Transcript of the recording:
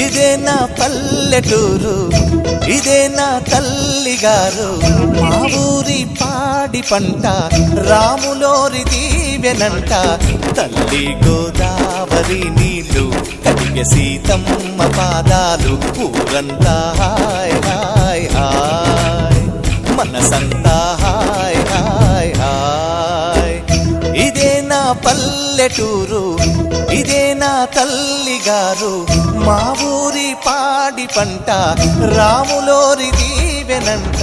ఇదే నా పల్లెటూరు, ఇదే నా తల్లిగారు. మా ఊరి పాడి పంట రాములోరి దీవెనంట. తల్లి గోదావరి నీళ్ళు కడిగే సీతమ్మ పాదాలు. ఊరంతా హాయ్ హాయ్ హాయ్, మనసంతా హాయ్ హాయ్ హాయ్. ఇదే నా పల్లెటూరు, ఇదే నా తల్లిగారు. మా ఊరి పాడి పంట రాములోరి దీవెనంట.